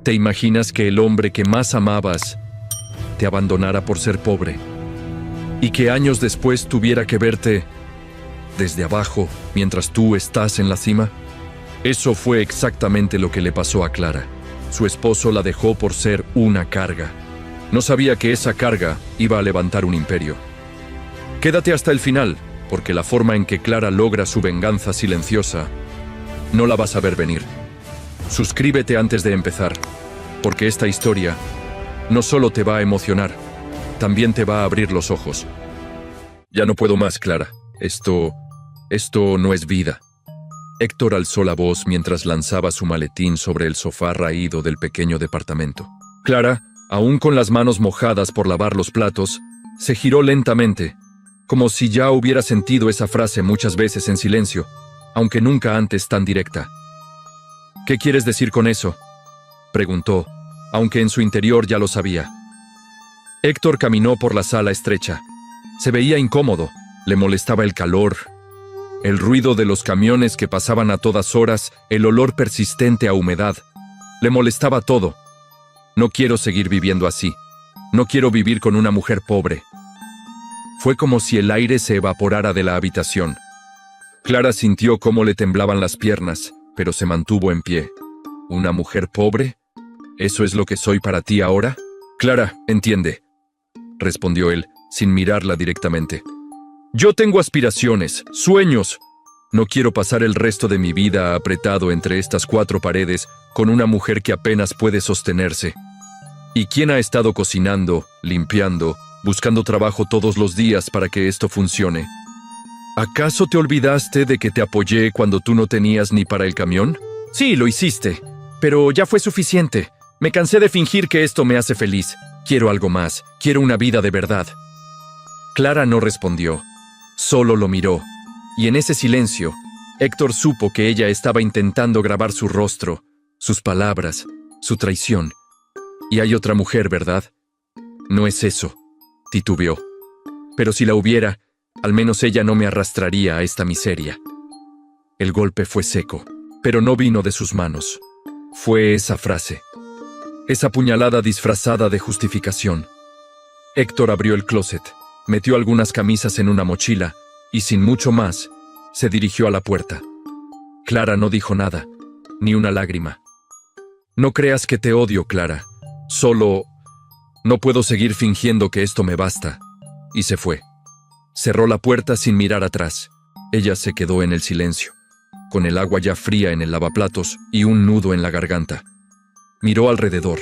¿Te imaginas que el hombre que más amabas te abandonara por ser pobre? Y que años después tuviera que verte desde abajo mientras tú estás en la cima? Eso fue exactamente lo que le pasó a Clara. Su esposo la dejó por ser una carga. No sabía que esa carga iba a levantar un imperio. Quédate hasta el final, porque la forma en que Clara logra su venganza silenciosa no la vas a ver venir. Suscríbete antes de empezar, porque esta historia no solo te va a emocionar, también te va a abrir los ojos. Ya no puedo más, Clara. Esto no es vida. Héctor alzó la voz mientras lanzaba su maletín sobre el sofá raído del pequeño departamento. Clara, aún con las manos mojadas por lavar los platos, se giró lentamente, como si ya hubiera sentido esa frase muchas veces en silencio, aunque nunca antes tan directa. ¿Qué quieres decir con eso?, preguntó, aunque en su interior ya lo sabía. Héctor caminó por la sala estrecha. Se veía incómodo, le molestaba el calor, el ruido de los camiones que pasaban a todas horas, el olor persistente a humedad. Le molestaba todo. No quiero seguir viviendo así. No quiero vivir con una mujer pobre. Fue como si el aire se evaporara de la habitación. Clara sintió cómo le temblaban las piernas, pero se mantuvo en pie. ¿Una mujer pobre? ¿Eso es lo que soy para ti ahora? Clara, entiende, respondió él, sin mirarla directamente. Yo tengo aspiraciones, sueños. No quiero pasar el resto de mi vida apretado entre estas 4 paredes con una mujer que apenas puede sostenerse. ¿Y quién ha estado cocinando, limpiando, buscando trabajo todos los días para que esto funcione? ¿Acaso te olvidaste de que te apoyé cuando tú no tenías ni para el camión? Sí, lo hiciste, pero ya fue suficiente. Me cansé de fingir que esto me hace feliz. Quiero algo más, quiero una vida de verdad. Clara no respondió. Solo lo miró, y en ese silencio, Héctor supo que ella estaba intentando grabar su rostro, sus palabras, su traición. Y hay otra mujer, ¿verdad? No es eso, titubeó. Pero si la hubiera, al menos ella no me arrastraría a esta miseria. El golpe fue seco, pero no vino de sus manos. Fue esa frase, esa puñalada disfrazada de justificación. Héctor abrió el closet. Metió algunas camisas en una mochila y, sin mucho más, se dirigió a la puerta. Clara no dijo nada, ni una lágrima. No creas que te odio, Clara. Solo no puedo seguir fingiendo que esto me basta. Y se fue. Cerró la puerta sin mirar atrás. Ella se quedó en el silencio, con el agua ya fría en el lavaplatos y un nudo en la garganta. Miró alrededor.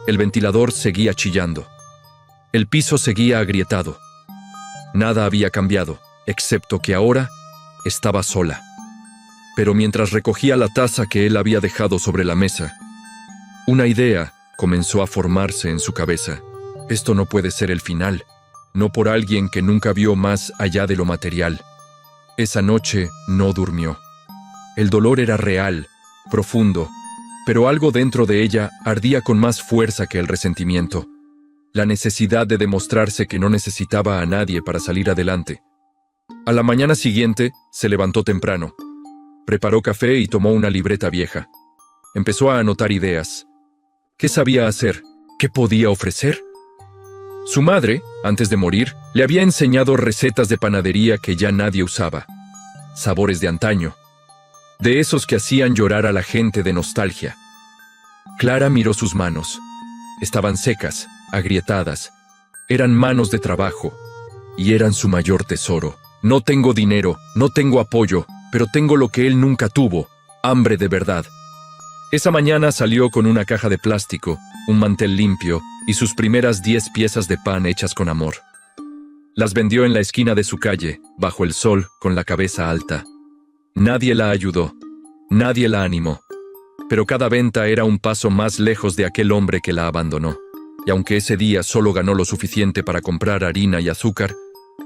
El ventilador seguía chillando. El piso seguía agrietado. Nada había cambiado, excepto que ahora estaba sola. Pero mientras recogía la taza que él había dejado sobre la mesa, una idea comenzó a formarse en su cabeza. Esto no puede ser el final, no por alguien que nunca vio más allá de lo material. Esa noche no durmió. El dolor era real, profundo, pero algo dentro de ella ardía con más fuerza que el resentimiento. La necesidad de demostrarse que no necesitaba a nadie para salir adelante. A la mañana siguiente, se levantó temprano. Preparó café y tomó una libreta vieja. Empezó a anotar ideas. ¿Qué sabía hacer? ¿Qué podía ofrecer? Su madre, antes de morir, le había enseñado recetas de panadería que ya nadie usaba. Sabores de antaño. De esos que hacían llorar a la gente de nostalgia. Clara miró sus manos. Estaban secas, agrietadas. Eran manos de trabajo. Y eran su mayor tesoro. No tengo dinero, no tengo apoyo, pero tengo lo que él nunca tuvo, hambre de verdad. Esa mañana salió con una caja de plástico, un mantel limpio y sus primeras 10 piezas de pan hechas con amor. Las vendió en la esquina de su calle, bajo el sol, con la cabeza alta. Nadie la ayudó, nadie la animó. Pero cada venta era un paso más lejos de aquel hombre que la abandonó. Y aunque ese día solo ganó lo suficiente para comprar harina y azúcar,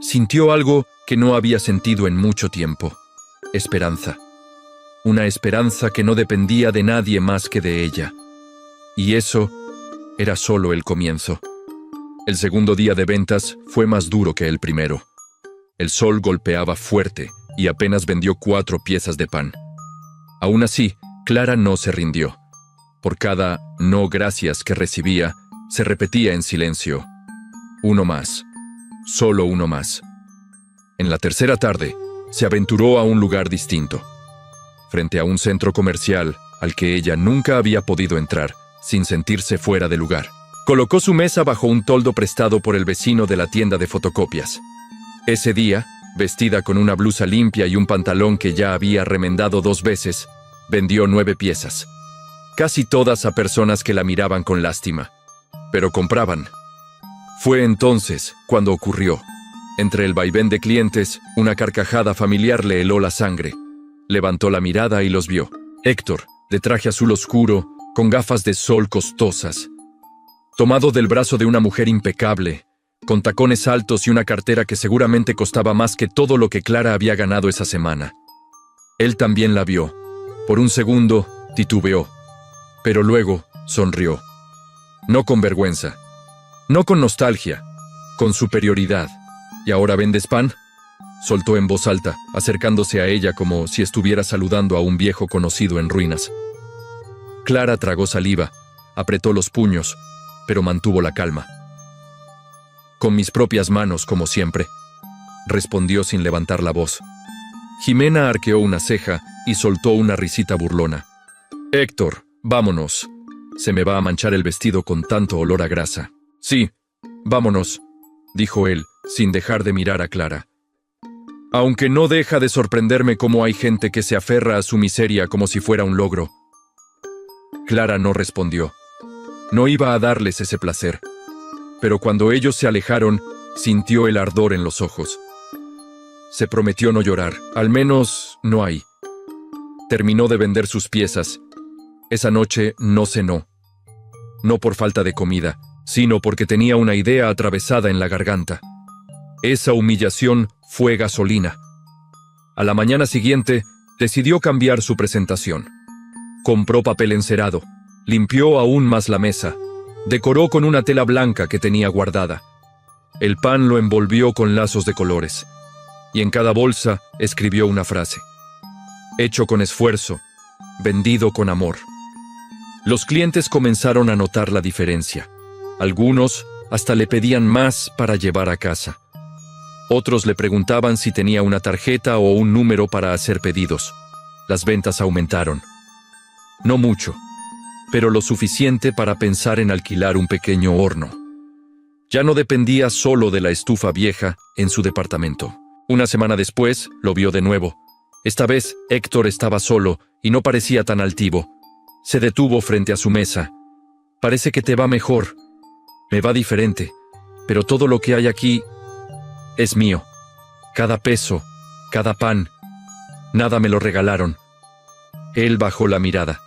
sintió algo que no había sentido en mucho tiempo. Esperanza. Una esperanza que no dependía de nadie más que de ella. Y eso era solo el comienzo. El segundo día de ventas fue más duro que el primero. El sol golpeaba fuerte y apenas vendió 4 piezas de pan. Aún así, Clara no se rindió. Por cada no gracias que recibía, se repetía en silencio: uno más, solo uno más. En la tercera tarde, se aventuró a un lugar distinto, frente a un centro comercial al que ella nunca había podido entrar sin sentirse fuera de lugar. Colocó su mesa bajo un toldo prestado por el vecino de la tienda de fotocopias. Ese día, vestida con una blusa limpia y un pantalón que ya había remendado 2 veces, vendió 9 piezas. Casi todas a personas que la miraban con lástima, pero compraban. Fue entonces cuando ocurrió. Entre el vaivén de clientes, una carcajada familiar le heló la sangre. Levantó la mirada y los vio. Héctor, de traje azul oscuro, con gafas de sol costosas, tomado del brazo de una mujer impecable, con tacones altos y una cartera que seguramente costaba más que todo lo que Clara había ganado esa semana. Él también la vio. Por un segundo, titubeó, pero luego sonrió. No con vergüenza, no con nostalgia, con superioridad. ¿Y ahora vendes pan?, soltó en voz alta, acercándose a ella como si estuviera saludando a un viejo conocido en ruinas. Clara tragó saliva, apretó los puños, pero mantuvo la calma. Con mis propias manos, como siempre, respondió sin levantar la voz. Jimena arqueó una ceja y soltó una risita burlona. Héctor, vámonos. Se me va a manchar el vestido con tanto olor a grasa. Sí, vámonos, dijo él, sin dejar de mirar a Clara. Aunque no deja de sorprenderme cómo hay gente que se aferra a su miseria como si fuera un logro. Clara no respondió. No iba a darles ese placer. Pero cuando ellos se alejaron, sintió el ardor en los ojos. Se prometió no llorar, al menos no ahí. Terminó de vender sus piezas. Esa noche no cenó. No por falta de comida, sino porque tenía una idea atravesada en la garganta. Esa humillación fue gasolina. A la mañana siguiente, decidió cambiar su presentación. Compró papel encerado, limpió aún más la mesa, decoró con una tela blanca que tenía guardada. El pan lo envolvió con lazos de colores, y en cada bolsa escribió una frase: hecho con esfuerzo, vendido con amor. Los clientes comenzaron a notar la diferencia. Algunos hasta le pedían más para llevar a casa. Otros le preguntaban si tenía una tarjeta o un número para hacer pedidos. Las ventas aumentaron. No mucho, pero lo suficiente para pensar en alquilar un pequeño horno. Ya no dependía solo de la estufa vieja en su departamento. Una semana después, lo vio de nuevo. Esta vez, Héctor estaba solo y no parecía tan altivo. Se detuvo frente a su mesa. Parece que te va mejor. Me va diferente, pero todo lo que hay aquí es mío. Cada peso, cada pan. Nada me lo regalaron. Él bajó la mirada.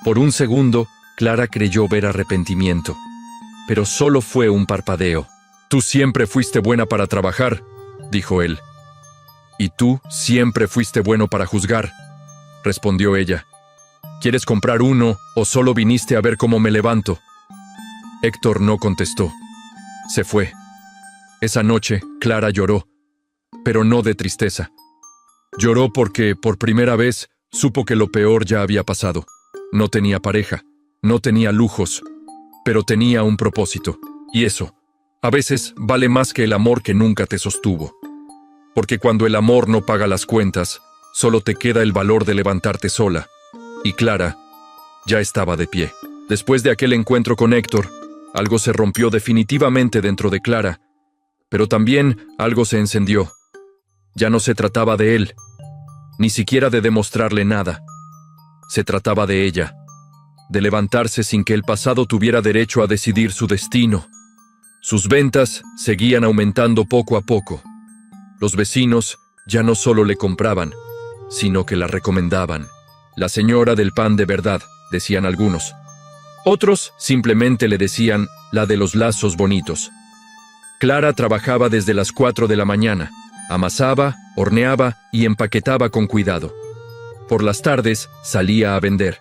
Por un segundo, Clara creyó ver arrepentimiento, pero solo fue un parpadeo. Tú siempre fuiste buena para trabajar, dijo él. Y tú siempre fuiste bueno para juzgar, respondió ella. ¿Quieres comprar uno o solo viniste a ver cómo me levanto? Héctor no contestó. Se fue. Esa noche, Clara lloró, pero no de tristeza. Lloró porque, por primera vez, supo que lo peor ya había pasado. No tenía pareja, no tenía lujos, pero tenía un propósito. Y eso, a veces, vale más que el amor que nunca te sostuvo. Porque cuando el amor no paga las cuentas, solo te queda el valor de levantarte sola. Y Clara ya estaba de pie. Después de aquel encuentro con Héctor, algo se rompió definitivamente dentro de Clara, pero también algo se encendió. Ya no se trataba de él, ni siquiera de demostrarle nada. Se trataba de ella, de levantarse sin que el pasado tuviera derecho a decidir su destino. Sus ventas seguían aumentando poco a poco. Los vecinos ya no solo le compraban, sino que la recomendaban. La señora del pan de verdad, decían algunos. Otros simplemente le decían la de los lazos bonitos. Clara trabajaba desde las 4 de la mañana. Amasaba, horneaba y empaquetaba con cuidado. Por las tardes salía a vender.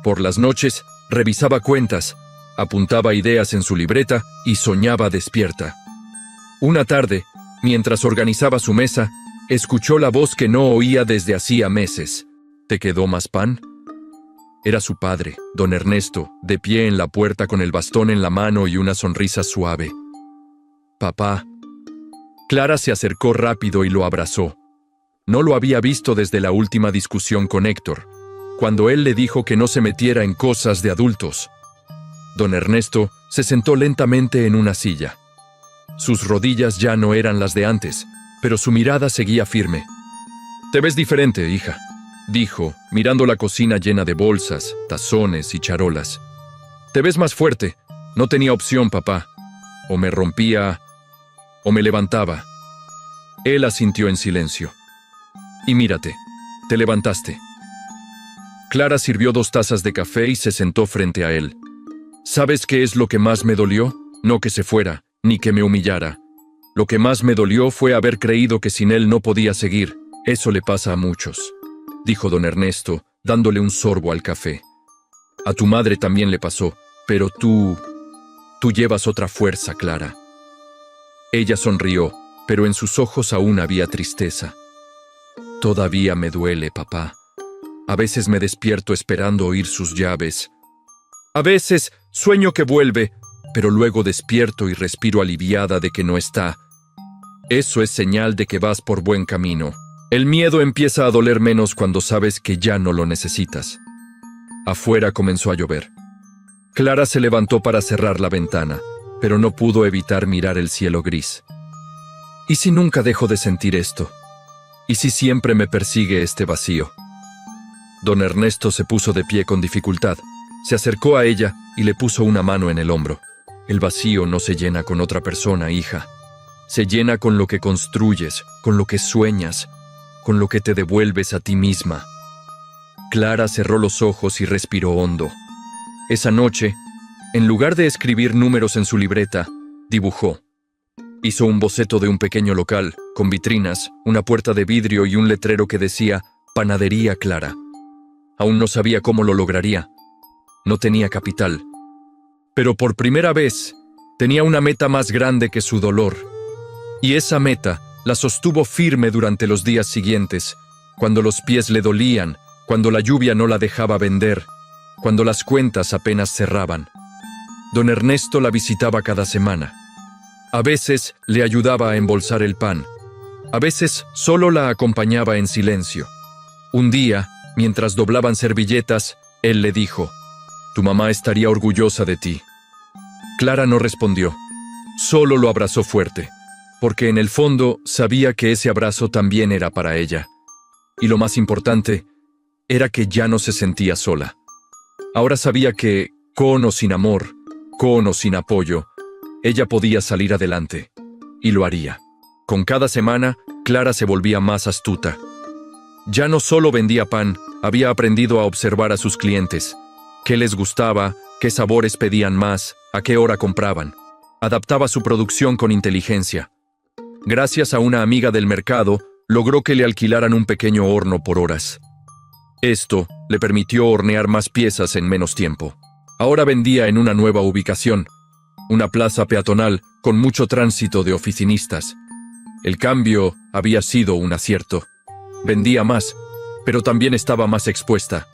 Por las noches revisaba cuentas, apuntaba ideas en su libreta y soñaba despierta. Una tarde, mientras organizaba su mesa, escuchó la voz que no oía desde hacía meses. ¿Te quedó más pan? Era su padre, don Ernesto, de pie en la puerta con el bastón en la mano y una sonrisa suave. «Papá». Clara se acercó rápido y lo abrazó. No lo había visto desde la última discusión con Héctor, cuando él le dijo que no se metiera en cosas de adultos. Don Ernesto se sentó lentamente en una silla. Sus rodillas ya no eran las de antes, pero su mirada seguía firme. «Te ves diferente, hija», dijo, mirando la cocina llena de bolsas, tazones y charolas. «Te ves más fuerte. No tenía opción, papá. O me rompía, o me levantaba». Él asintió en silencio. «Y mírate, te levantaste». Clara sirvió 2 tazas de café y se sentó frente a él. «¿Sabes qué es lo que más me dolió? No que se fuera, ni que me humillara. Lo que más me dolió fue haber creído que sin él no podía seguir. Eso le pasa a muchos», dijo don Ernesto, dándole un sorbo al café. «A tu madre también le pasó, pero tú llevas otra fuerza, Clara». Ella sonrió, pero en sus ojos aún había tristeza. «Todavía me duele, papá. A veces me despierto esperando oír sus llaves. A veces sueño que vuelve, pero luego despierto y respiro aliviada de que no está. Eso es señal de que vas por buen camino. El miedo empieza a doler menos cuando sabes que ya no lo necesitas». Afuera comenzó a llover. Clara se levantó para cerrar la ventana, pero no pudo evitar mirar el cielo gris. ¿Y si nunca dejo de sentir esto? ¿Y si siempre me persigue este vacío? Don Ernesto se puso de pie con dificultad, se acercó a ella y le puso una mano en el hombro. «El vacío no se llena con otra persona, hija. Se llena con lo que construyes, con lo que sueñas, con lo que te devuelves a ti misma». Clara cerró los ojos y respiró hondo. Esa noche, en lugar de escribir números en su libreta, dibujó. Hizo un boceto de un pequeño local, con vitrinas, una puerta de vidrio y un letrero que decía «Panadería Clara». Aún no sabía cómo lo lograría. No tenía capital. Pero por primera vez, tenía una meta más grande que su dolor. Y esa meta la sostuvo firme durante los días siguientes, cuando los pies le dolían, cuando la lluvia no la dejaba vender, cuando las cuentas apenas cerraban. Don Ernesto la visitaba cada semana. A veces le ayudaba a embolsar el pan. A veces solo la acompañaba en silencio. Un día, mientras doblaban servilletas, él le dijo: «Tu mamá estaría orgullosa de ti». Clara no respondió. Solo lo abrazó fuerte, porque en el fondo sabía que ese abrazo también era para ella. Y lo más importante era que ya no se sentía sola. Ahora sabía que, con o sin amor, con o sin apoyo, ella podía salir adelante. Y lo haría. Con cada semana, Clara se volvía más astuta. Ya no solo vendía pan, había aprendido a observar a sus clientes. Qué les gustaba, qué sabores pedían más, a qué hora compraban. Adaptaba su producción con inteligencia. Gracias a una amiga del mercado, logró que le alquilaran un pequeño horno por horas. Esto le permitió hornear más piezas en menos tiempo. Ahora vendía en una nueva ubicación, una plaza peatonal con mucho tránsito de oficinistas. El cambio había sido un acierto. Vendía más, pero también estaba más expuesta.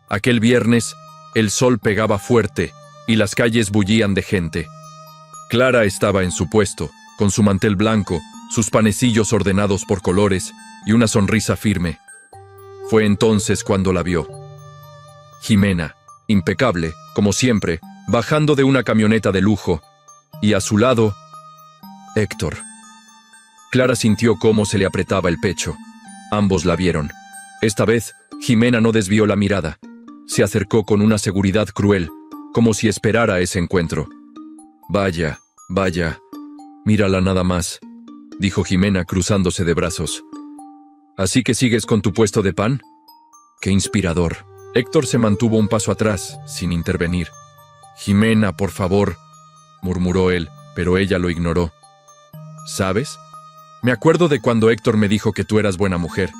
Aquel viernes, el sol pegaba fuerte y las calles bullían de gente. Clara estaba en su puesto, con su mantel blanco, sus panecillos ordenados por colores y una sonrisa firme. Fue entonces cuando la vio. Jimena, impecable, como siempre, bajando de una camioneta de lujo, y a su lado, Héctor. Clara sintió cómo se le apretaba el pecho. Ambos la vieron. Esta vez, Jimena no desvió la mirada. Se acercó con una seguridad cruel, como si esperara ese encuentro. «Vaya, vaya, mírala nada más», dijo Jimena cruzándose de brazos. «¿Así que sigues con tu puesto de pan?». «Qué inspirador». Héctor se mantuvo un paso atrás, sin intervenir. «Jimena, por favor», murmuró él, pero ella lo ignoró. «¿Sabes? Me acuerdo de cuando Héctor me dijo que tú eras buena mujer,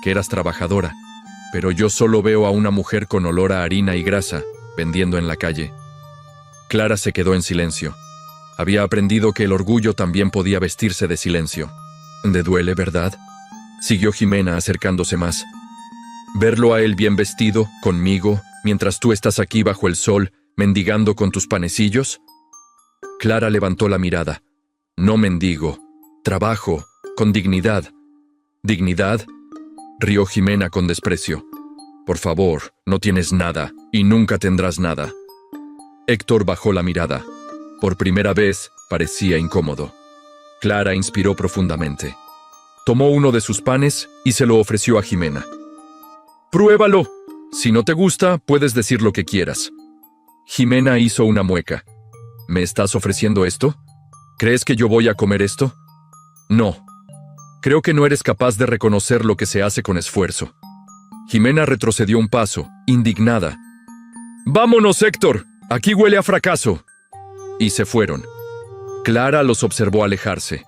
que eras trabajadora, pero yo solo veo a una mujer con olor a harina y grasa, vendiendo en la calle». Clara se quedó en silencio. Había aprendido que el orgullo también podía vestirse de silencio. «¿Te duele, verdad?», siguió Jimena acercándose más. «Verlo a él bien vestido, conmigo, mientras tú estás aquí bajo el sol, mendigando con tus panecillos? Clara levantó la mirada. No mendigo. Trabajo, con dignidad. ¿Dignidad? Rió Jimena con desprecio. Por favor, no tienes nada, y nunca tendrás nada. Héctor bajó la mirada. Por primera vez, parecía incómodo. Clara inspiró profundamente. Tomó uno de sus panes y se lo ofreció a Jimena. «Pruébalo. Si no te gusta, puedes decir lo que quieras». Jimena hizo una mueca. «¿Me estás ofreciendo esto? ¿Crees que yo voy a comer esto?» «No. Creo que no eres capaz de reconocer lo que se hace con esfuerzo». Jimena retrocedió un paso, indignada. «¡Vámonos, Héctor! Aquí huele a fracaso». Y se fueron. Clara los observó alejarse.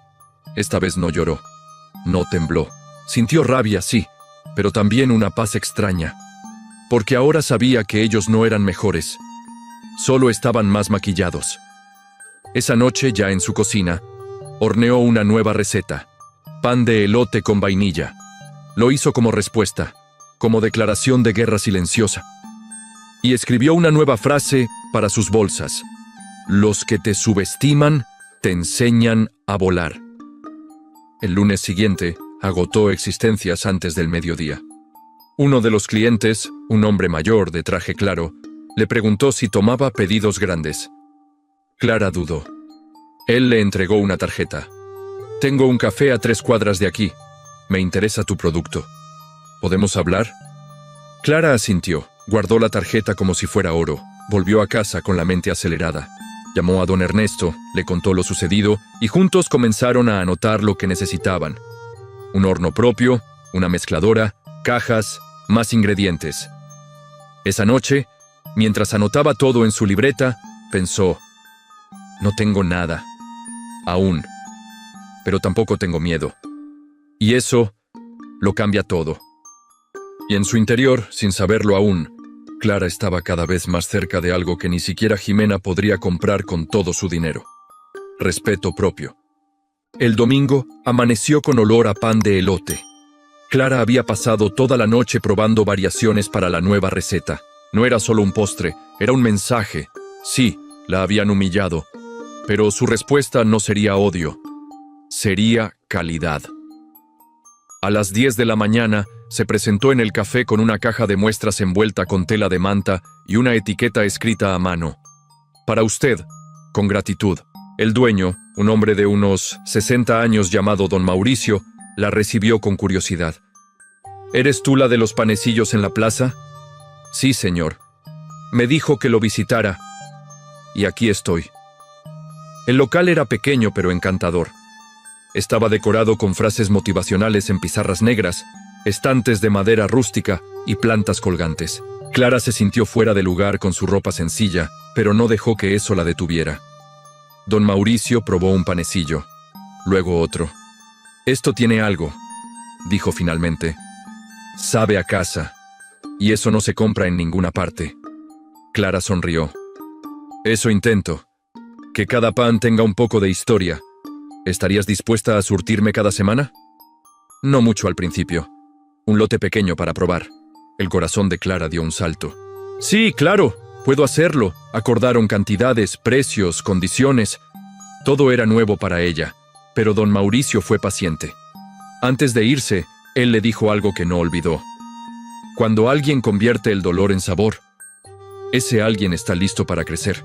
Esta vez no lloró. No tembló. Sintió rabia, sí, pero también una paz extraña. Porque ahora sabía que ellos no eran mejores. Solo estaban más maquillados. Esa noche, ya en su cocina, horneó una nueva receta. Pan de elote con vainilla. Lo hizo como respuesta, como declaración de guerra silenciosa. Y escribió una nueva frase para sus bolsas. Los que te subestiman, te enseñan a volar. El lunes siguiente, agotó existencias antes del mediodía. Uno de los clientes, un hombre mayor de traje claro, le preguntó si tomaba pedidos grandes. Clara dudó. Él le entregó una tarjeta. «Tengo un café a 3 cuadras de aquí. Me interesa tu producto. ¿Podemos hablar?» Clara asintió, guardó la tarjeta como si fuera oro, volvió a casa con la mente acelerada. Llamó a don Ernesto, le contó lo sucedido y juntos comenzaron a anotar lo que necesitaban. Un horno propio, una mezcladora, cajas, más ingredientes. Esa noche, mientras anotaba todo en su libreta, pensó: «No tengo nada. Aún. Pero tampoco tengo miedo. Y eso lo cambia todo». Y en su interior, sin saberlo aún, Clara estaba cada vez más cerca de algo que ni siquiera Jimena podría comprar con todo su dinero. Respeto propio. El domingo amaneció con olor a pan de elote. Clara había pasado toda la noche probando variaciones para la nueva receta. No era solo un postre, era un mensaje. Sí, la habían humillado, pero su respuesta no sería odio, sería calidad. A las 10 de la mañana, se presentó en el café con una caja de muestras envuelta con tela de manta y una etiqueta escrita a mano. «Para usted, con gratitud». El dueño, un hombre de unos 60 años llamado don Mauricio, la recibió con curiosidad. «¿Eres tú la de los panecillos en la plaza?» «Sí, señor. Me dijo que lo visitara. Y aquí estoy». El local era pequeño pero encantador. Estaba decorado con frases motivacionales en pizarras negras, estantes de madera rústica y plantas colgantes. Clara se sintió fuera de lugar con su ropa sencilla, pero no dejó que eso la detuviera. Don Mauricio probó un panecillo, luego otro. «Esto tiene algo», dijo finalmente. «Sabe a casa, y eso no se compra en ninguna parte». Clara sonrió. «Eso intento, que cada pan tenga un poco de historia. ¿Estarías dispuesta a surtirme cada semana?» «No mucho al principio. Un lote pequeño para probar». El corazón de Clara dio un salto. «Sí, claro, puedo hacerlo». Acordaron cantidades, precios, condiciones. Todo era nuevo para ella, pero don Mauricio fue paciente. Antes de irse, él le dijo algo que no olvidó. Cuando alguien convierte el dolor en sabor, ese alguien está listo para crecer.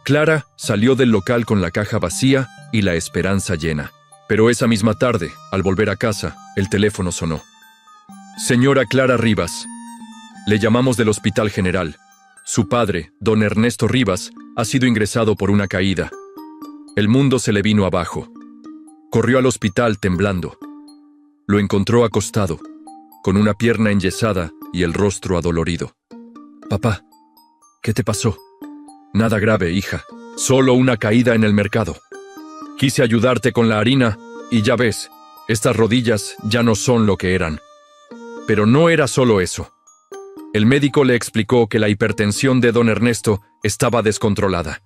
Clara salió del local con la caja vacía y la esperanza llena. Pero esa misma tarde, al volver a casa, el teléfono sonó. «Señora Clara Rivas, le llamamos del Hospital General. Su padre, don Ernesto Rivas, ha sido ingresado por una caída. El mundo se le vino abajo. Corrió al hospital temblando. Lo encontró acostado, con una pierna enyesada y el rostro adolorido. Papá, ¿qué te pasó?» «Nada grave, hija. Solo una caída en el mercado. Quise ayudarte con la harina y ya ves, estas rodillas ya no son lo que eran». Pero no era solo eso. El médico le explicó que la hipertensión de don Ernesto estaba descontrolada.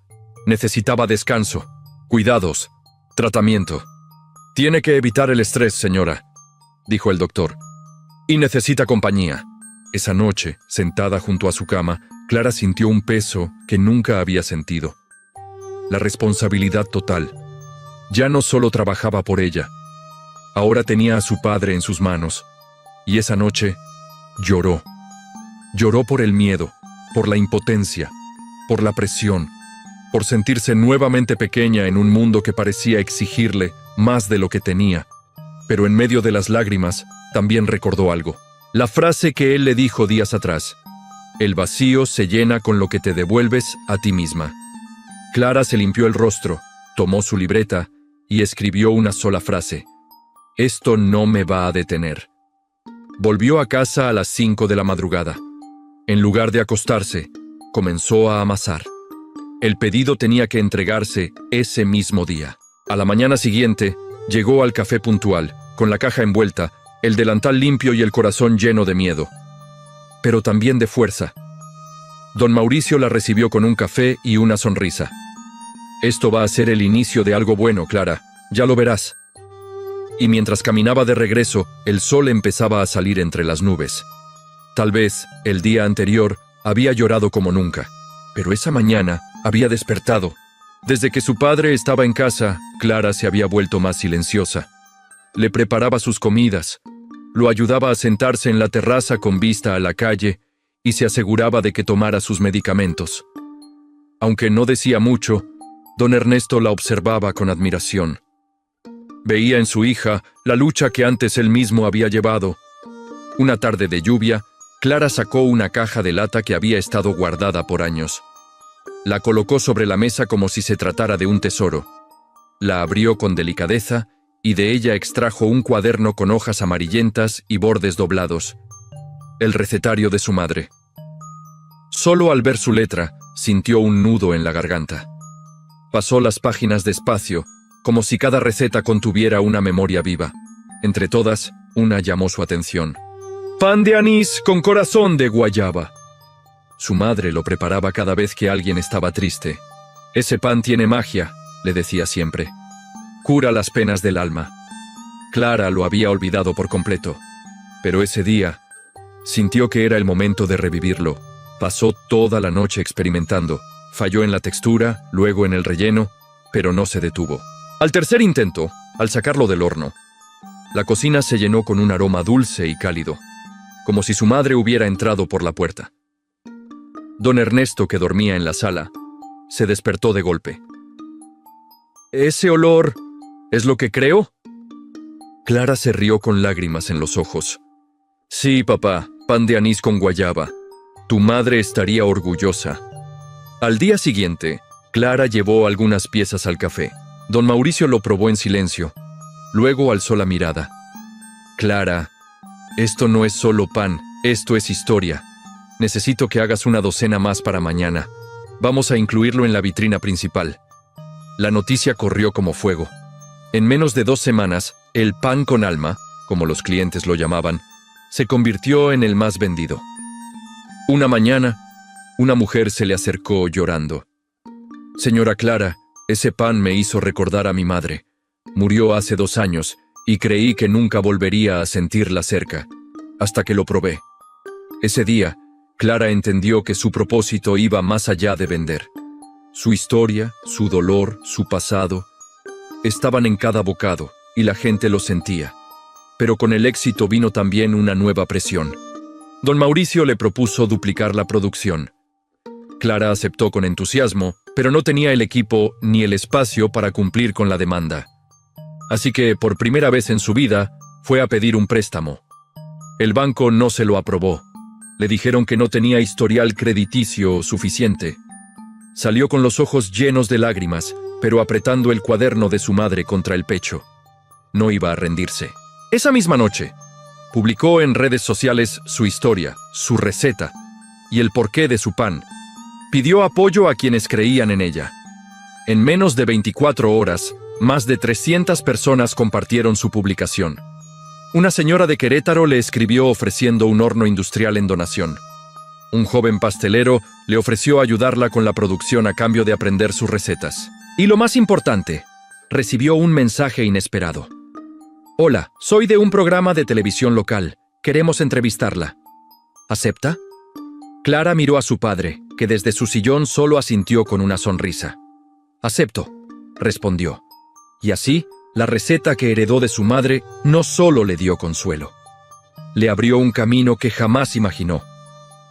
Necesitaba descanso, cuidados, tratamiento. «Tiene que evitar el estrés, señora», dijo el doctor. «Y necesita compañía. Esa noche, sentada junto a su cama, Clara sintió un peso que nunca había sentido. La responsabilidad total. Ya no solo trabajaba por ella, ahora tenía a su padre en sus manos. Y esa noche lloró. Lloró por el miedo, por la impotencia, por la presión, por sentirse nuevamente pequeña en un mundo que parecía exigirle más de lo que tenía. Pero en medio de las lágrimas, también recordó algo. La frase que él le dijo días atrás: el vacío se llena con lo que te devuelves a ti misma. Clara se limpió el rostro, tomó su libreta y escribió una sola frase: esto no me va a detener. Volvió a casa a las 5 de la madrugada. En lugar de acostarse, comenzó a amasar. El pedido tenía que entregarse ese mismo día. A la mañana siguiente, llegó al café puntual, con la caja envuelta, el delantal limpio y el corazón lleno de miedo, pero también de fuerza. Don Mauricio la recibió con un café y una sonrisa. Esto va a ser el inicio de algo bueno, Clara, ya lo verás. Y mientras caminaba de regreso, el sol empezaba a salir entre las nubes. Tal vez, el día anterior, había llorado como nunca, pero esa mañana había despertado. Desde que su padre estaba en casa, Clara se había vuelto más silenciosa. Le preparaba sus comidas, lo ayudaba a sentarse en la terraza con vista a la calle y se aseguraba de que tomara sus medicamentos. Aunque no decía mucho, don Ernesto la observaba con admiración. Veía en su hija la lucha que antes él mismo había llevado. Una tarde de lluvia, Clara sacó una caja de lata que había estado guardada por años. La colocó sobre la mesa como si se tratara de un tesoro. La abrió con delicadeza y de ella extrajo un cuaderno con hojas amarillentas y bordes doblados. El recetario de su madre. Solo al ver su letra, sintió un nudo en la garganta. Pasó las páginas despacio, como si cada receta contuviera una memoria viva. Entre todas, una llamó su atención. Pan de anís con corazón de guayaba. Su madre lo preparaba cada vez que alguien estaba triste. Ese pan tiene magia, le decía siempre. Cura las penas del alma. Clara lo había olvidado por completo, pero ese día sintió que era el momento de revivirlo. Pasó toda la noche experimentando. Falló en la textura, luego en el relleno, pero no se detuvo. Al tercer intento, al sacarlo del horno, la cocina se llenó con un aroma dulce y cálido, como si su madre hubiera entrado por la puerta. Don Ernesto, que dormía en la sala, se despertó de golpe. ¿Ese olor es lo que creo? Clara se rió con lágrimas en los ojos. Sí, papá, pan de anís con guayaba. Tu madre estaría orgullosa. Al día siguiente, Clara llevó algunas piezas al café. Don Mauricio lo probó en silencio. Luego alzó la mirada. Clara, esto no es solo pan, esto es historia. Necesito que hagas una docena más para mañana. Vamos a incluirlo en la vitrina principal. La noticia corrió como fuego. En menos de 2 semanas, el pan con alma, como los clientes lo llamaban, se convirtió en el más vendido. Una mañana, una mujer se le acercó llorando. Señora Clara, ese pan me hizo recordar a mi madre. Murió hace 2 años y creí que nunca volvería a sentirla cerca, hasta que lo probé. Ese día, Clara entendió que su propósito iba más allá de vender. Su historia, su dolor, su pasado, estaban en cada bocado y la gente lo sentía. Pero con el éxito vino también una nueva presión. Don Mauricio le propuso duplicar la producción. Clara aceptó con entusiasmo, pero no tenía el equipo ni el espacio para cumplir con la demanda. Así que, por primera vez en su vida, fue a pedir un préstamo. El banco no se lo aprobó. Le dijeron que no tenía historial crediticio suficiente. Salió con los ojos llenos de lágrimas, pero apretando el cuaderno de su madre contra el pecho. No iba a rendirse. Esa misma noche, publicó en redes sociales su historia, su receta y el porqué de su pan. Pidió apoyo a quienes creían en ella. En menos de 24 horas, más de 300 personas compartieron su publicación. Una señora de Querétaro le escribió ofreciendo un horno industrial en donación. Un joven pastelero le ofreció ayudarla con la producción a cambio de aprender sus recetas. Y lo más importante, recibió un mensaje inesperado. Hola, soy de un programa de televisión local. Queremos entrevistarla. ¿Acepta? Clara miró a su padre, que desde su sillón solo asintió con una sonrisa. «Acepto», respondió. Y así, la receta que heredó de su madre no solo le dio consuelo. Le abrió un camino que jamás imaginó.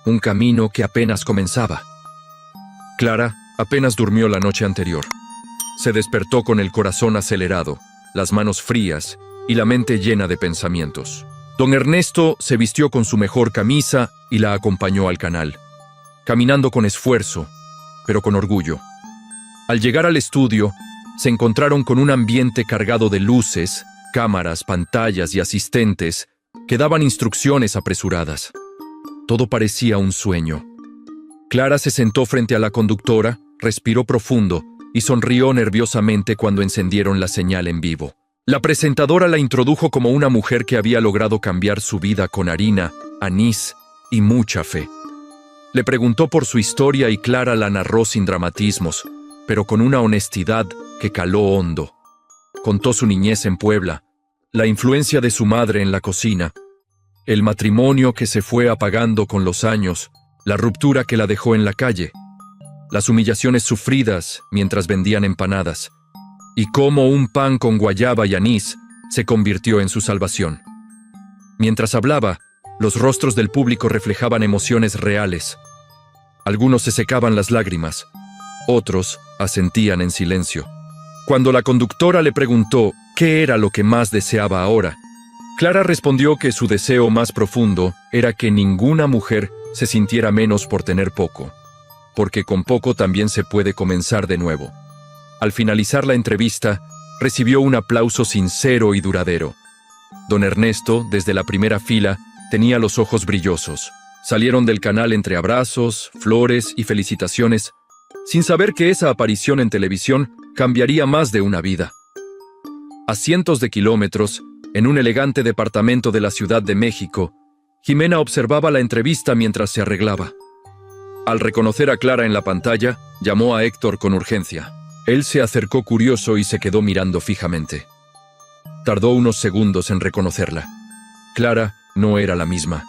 Un camino que apenas comenzaba. Clara apenas durmió la noche anterior. Se despertó con el corazón acelerado, las manos frías y la mente llena de pensamientos. Don Ernesto se vistió con su mejor camisa y la acompañó al canal, caminando con esfuerzo, pero con orgullo. Al llegar al estudio, se encontraron con un ambiente cargado de luces, cámaras, pantallas y asistentes que daban instrucciones apresuradas. Todo parecía un sueño. Clara se sentó frente a la conductora, respiró profundo y sonrió nerviosamente cuando encendieron la señal en vivo. La presentadora la introdujo como una mujer que había logrado cambiar su vida con harina, anís y mucha fe. Le preguntó por su historia y Clara la narró sin dramatismos, pero con una honestidad que caló hondo. Contó su niñez en Puebla, la influencia de su madre en la cocina, el matrimonio que se fue apagando con los años, la ruptura que la dejó en la calle, las humillaciones sufridas mientras vendían empanadas, y cómo un pan con guayaba y anís se convirtió en su salvación. Mientras hablaba, los rostros del público reflejaban emociones reales. Algunos se secaban las lágrimas, otros asentían en silencio. Cuando la conductora le preguntó qué era lo que más deseaba ahora, Clara respondió que su deseo más profundo era que ninguna mujer se sintiera menos por tener poco, porque con poco también se puede comenzar de nuevo. Al finalizar la entrevista, recibió un aplauso sincero y duradero. Don Ernesto, desde la primera fila, tenía los ojos brillosos. Salieron del canal entre abrazos, flores y felicitaciones, sin saber que esa aparición en televisión cambiaría más de una vida. A cientos de kilómetros, en un elegante departamento de la Ciudad de México, Jimena observaba la entrevista mientras se arreglaba. Al reconocer a Clara en la pantalla, llamó a Héctor con urgencia. Él se acercó curioso y se quedó mirando fijamente. Tardó unos segundos en reconocerla. Clara no era la misma.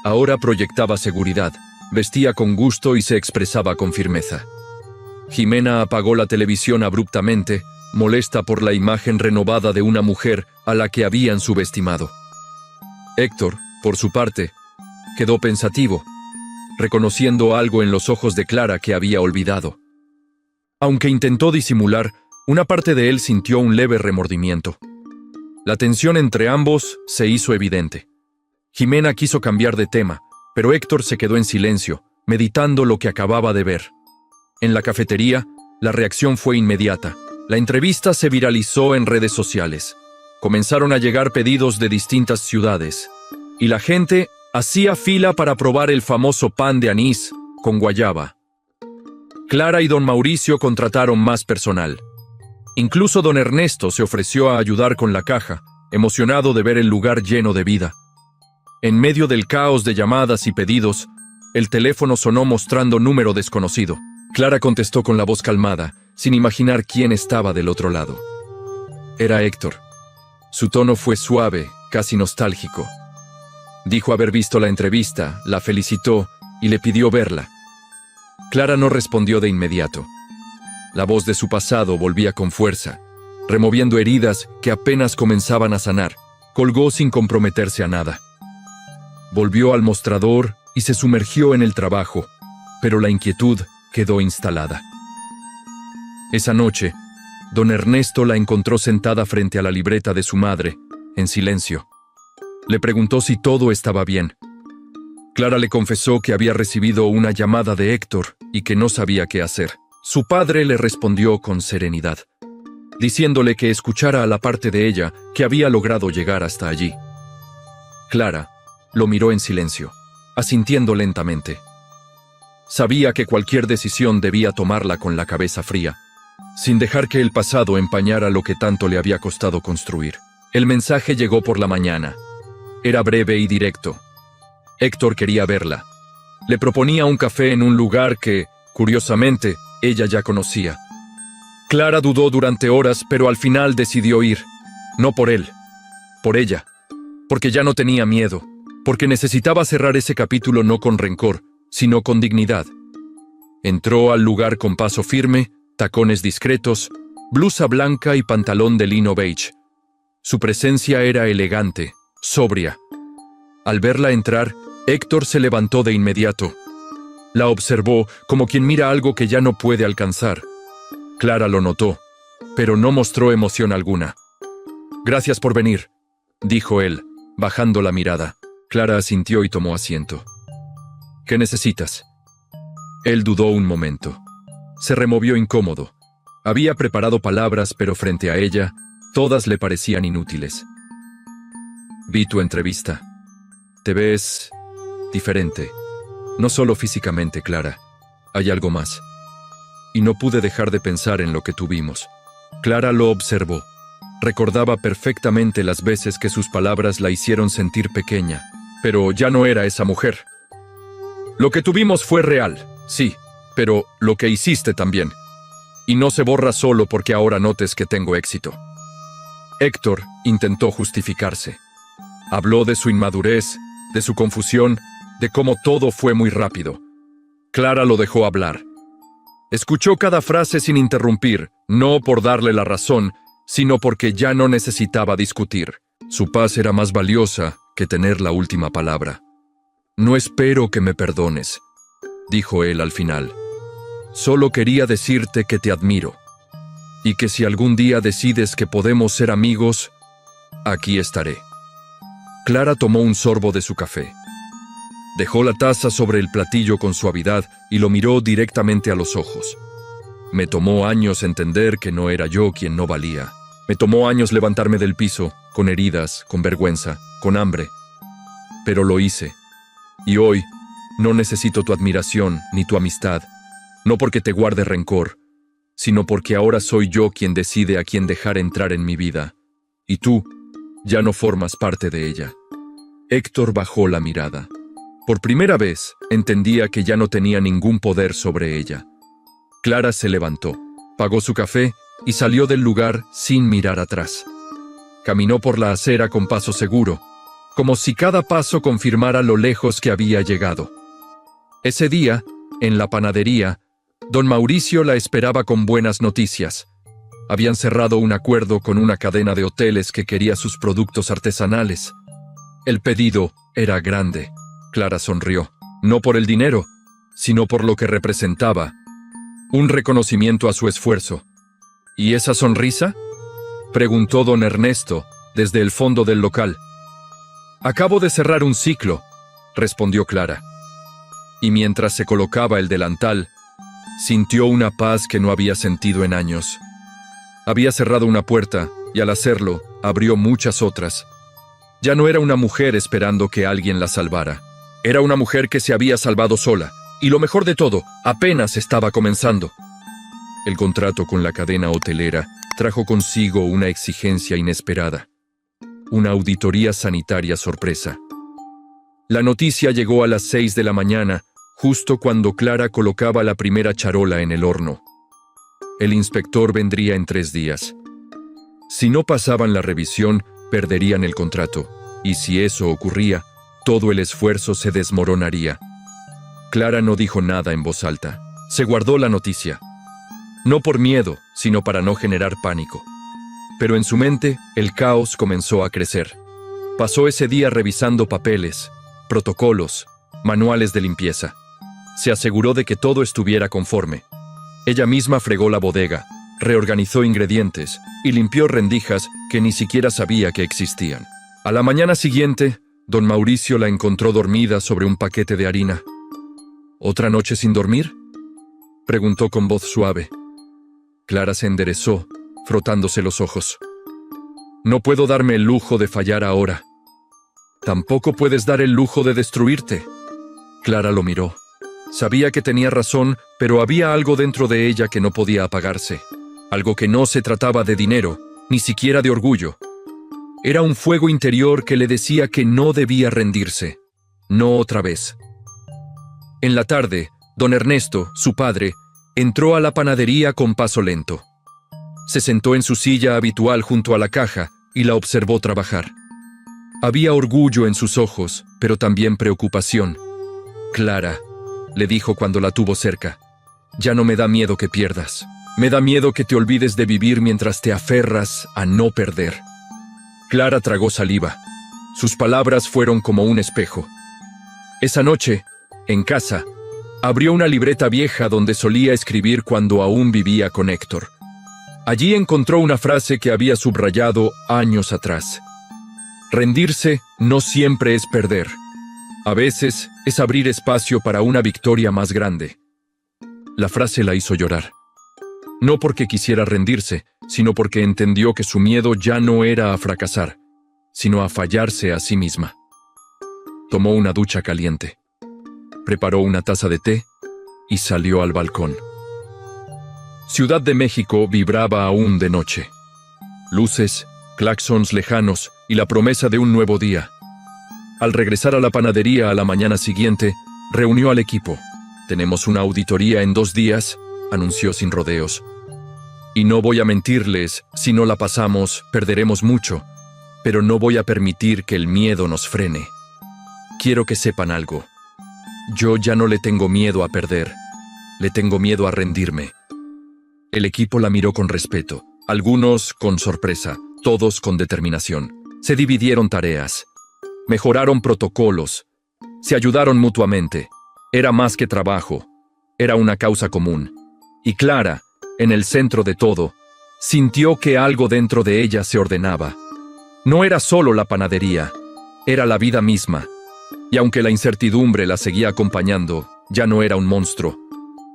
Ahora proyectaba seguridad, vestía con gusto y se expresaba con firmeza. Jimena apagó la televisión abruptamente, molesta por la imagen renovada de una mujer a la que habían subestimado. Héctor, por su parte, quedó pensativo, reconociendo algo en los ojos de Clara que había olvidado. Aunque intentó disimular, una parte de él sintió un leve remordimiento. La tensión entre ambos se hizo evidente. Jimena quiso cambiar de tema, pero Héctor se quedó en silencio, meditando lo que acababa de ver. En la cafetería, la reacción fue inmediata. La entrevista se viralizó en redes sociales. Comenzaron a llegar pedidos de distintas ciudades, y la gente hacía fila para probar el famoso pan de anís con guayaba. Clara y don Mauricio contrataron más personal. Incluso don Ernesto se ofreció a ayudar con la caja, emocionado de ver el lugar lleno de vida. En medio del caos de llamadas y pedidos, el teléfono sonó mostrando número desconocido. Clara contestó con la voz calmada, sin imaginar quién estaba del otro lado. Era Héctor. Su tono fue suave, casi nostálgico. Dijo haber visto la entrevista, la felicitó y le pidió verla. Clara no respondió de inmediato. La voz de su pasado volvía con fuerza, removiendo heridas que apenas comenzaban a sanar. Colgó sin comprometerse a nada. Volvió al mostrador y se sumergió en el trabajo, pero la inquietud quedó instalada. Esa noche, don Ernesto la encontró sentada frente a la libreta de su madre, en silencio. Le preguntó si todo estaba bien. Clara le confesó que había recibido una llamada de Héctor y que no sabía qué hacer. Su padre le respondió con serenidad, diciéndole que escuchara a la parte de ella que había logrado llegar hasta allí. Clara lo miró en silencio, asintiendo lentamente. Sabía que cualquier decisión debía tomarla con la cabeza fría, sin dejar que el pasado empañara lo que tanto le había costado construir. El mensaje llegó por la mañana. Era breve y directo. Héctor quería verla. Le proponía un café en un lugar que, curiosamente, ella ya conocía. Clara dudó durante horas, pero al final decidió ir. No por él, por ella. Porque ya no tenía miedo. porque necesitaba cerrar ese capítulo no con rencor, sino con dignidad. Entró al lugar con paso firme, tacones discretos, blusa blanca y pantalón de lino beige. Su presencia era elegante, sobria. Al verla entrar, Héctor se levantó de inmediato. La observó como quien mira algo que ya no puede alcanzar. Clara lo notó, pero no mostró emoción alguna. «Gracias por venir», dijo él, bajando la mirada. Clara asintió y tomó asiento. «¿Qué necesitas?». Él dudó un momento. Se removió incómodo. Había preparado palabras, pero frente a ella, todas le parecían inútiles. «Vi tu entrevista. Te ves diferente. No solo físicamente, Clara. Hay algo más. Y no pude dejar de pensar en lo que tuvimos». Clara lo observó. Recordaba perfectamente las veces que sus palabras la hicieron sentir pequeña, pero ya no era esa mujer. «Lo que tuvimos fue real, sí, pero lo que hiciste también. Y no se borra solo porque ahora notes que tengo éxito». Héctor intentó justificarse. Habló de su inmadurez, de su confusión, de cómo todo fue muy rápido. Clara lo dejó hablar. Escuchó cada frase sin interrumpir, no por darle la razón, sino porque ya no necesitaba discutir. Su paz era más valiosa que tener la última palabra. «No espero que me perdones», dijo él al final. «Solo quería decirte que te admiro, y que si algún día decides que podemos ser amigos, aquí estaré». Clara tomó un sorbo de su café. Dejó la taza sobre el platillo con suavidad y lo miró directamente a los ojos. «Me tomó años entender que no era yo quien no valía. Me tomó años levantarme del piso, con heridas, con vergüenza, con hambre. Pero lo hice. Y hoy no necesito tu admiración ni tu amistad, no porque te guarde rencor, sino porque ahora soy yo quien decide a quién dejar entrar en mi vida. Y tú ya no formas parte de ella». Héctor bajó la mirada. Por primera vez, entendía que ya no tenía ningún poder sobre ella. Clara se levantó, pagó su café y salió del lugar sin mirar atrás. Caminó por la acera con paso seguro, como si cada paso confirmara lo lejos que había llegado. Ese día, en la panadería, don Mauricio la esperaba con buenas noticias. Habían cerrado un acuerdo con una cadena de hoteles que quería sus productos artesanales. El pedido era grande. Clara sonrió, no por el dinero, sino por lo que representaba. Un reconocimiento a su esfuerzo. «¿Y esa sonrisa?», preguntó don Ernesto, desde el fondo del local. «Acabo de cerrar un ciclo», respondió Clara. Y mientras se colocaba el delantal, sintió una paz que no había sentido en años. Había cerrado una puerta, y al hacerlo, abrió muchas otras. Ya no era una mujer esperando que alguien la salvara. Era una mujer que se había salvado sola, y lo mejor de todo, apenas estaba comenzando. El contrato con la cadena hotelera trajo consigo una exigencia inesperada. Una auditoría sanitaria sorpresa. La noticia llegó a las 6 de la mañana, justo cuando Clara colocaba la primera charola en el horno. El inspector vendría en 3 días. Si no pasaban la revisión, perderían el contrato, y si eso ocurría, todo el esfuerzo se desmoronaría. Clara no dijo nada en voz alta. Se guardó la noticia. No por miedo, sino para no generar pánico. Pero en su mente, el caos comenzó a crecer. Pasó ese día revisando papeles, protocolos, manuales de limpieza. Se aseguró de que todo estuviera conforme. Ella misma fregó la bodega, reorganizó ingredientes y limpió rendijas que ni siquiera sabía que existían. A la mañana siguiente, don Mauricio la encontró dormida sobre un paquete de harina. «¿Otra noche sin dormir?», preguntó con voz suave. Clara se enderezó, frotándose los ojos. «No puedo darme el lujo de fallar ahora». «Tampoco puedes dar el lujo de destruirte». Clara lo miró. Sabía que tenía razón, pero había algo dentro de ella que no podía apagarse. Algo que no se trataba de dinero, ni siquiera de orgullo. Era un fuego interior que le decía que no debía rendirse. No otra vez. En la tarde, don Ernesto, su padre, entró a la panadería con paso lento. Se sentó en su silla habitual junto a la caja y la observó trabajar. Había orgullo en sus ojos, pero también preocupación. «Clara», le dijo cuando la tuvo cerca, «ya no me da miedo que pierdas. Me da miedo que te olvides de vivir mientras te aferras a no perder». Clara tragó saliva. Sus palabras fueron como un espejo. Esa noche, en casa, abrió una libreta vieja donde solía escribir cuando aún vivía con Héctor. Allí encontró una frase que había subrayado años atrás. Rendirse no siempre es perder. A veces es abrir espacio para una victoria más grande. La frase la hizo llorar. No porque quisiera rendirse, sino porque entendió que su miedo ya no era a fracasar, sino a fallarse a sí misma. Tomó una ducha caliente, preparó una taza de té y salió al balcón. Ciudad de México vibraba aún de noche. Luces, claxons lejanos y la promesa de un nuevo día. Al regresar a la panadería a la mañana siguiente, reunió al equipo. «Tenemos una auditoría en 2 días», anunció sin rodeos. «Y no voy a mentirles, si no la pasamos, perderemos mucho, pero no voy a permitir que el miedo nos frene. Quiero que sepan algo. Yo ya no le tengo miedo a perder, le tengo miedo a rendirme». El equipo la miró con respeto, algunos con sorpresa, todos con determinación. Se dividieron tareas, mejoraron protocolos, se ayudaron mutuamente. Era más que trabajo, era una causa común. Y Clara, en el centro de todo, sintió que algo dentro de ella se ordenaba. No era solo la panadería, era la vida misma. Y aunque la incertidumbre la seguía acompañando, ya no era un monstruo.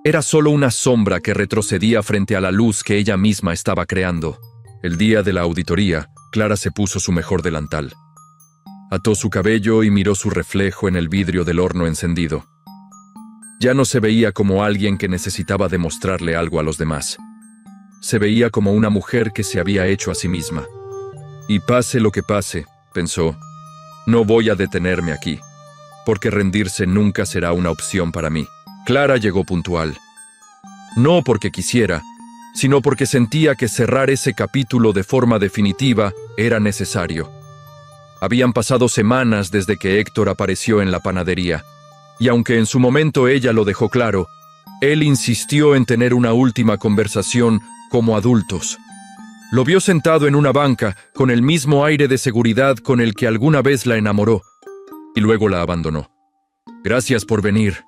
Era solo una sombra que retrocedía frente a la luz que ella misma estaba creando. El día de la auditoría, Clara se puso su mejor delantal. Ató su cabello y miró su reflejo en el vidrio del horno encendido. Ya no se veía como alguien que necesitaba demostrarle algo a los demás. Se veía como una mujer que se había hecho a sí misma. Y pase lo que pase, pensó, no voy a detenerme aquí, porque rendirse nunca será una opción para mí. Clara llegó puntual. No porque quisiera, sino porque sentía que cerrar ese capítulo de forma definitiva era necesario. Habían pasado semanas desde que Héctor apareció en la panadería, y aunque en su momento ella lo dejó claro, él insistió en tener una última conversación como adultos. Lo vio sentado en una banca, con el mismo aire de seguridad con el que alguna vez la enamoró, y luego la abandonó. «Gracias por venir»,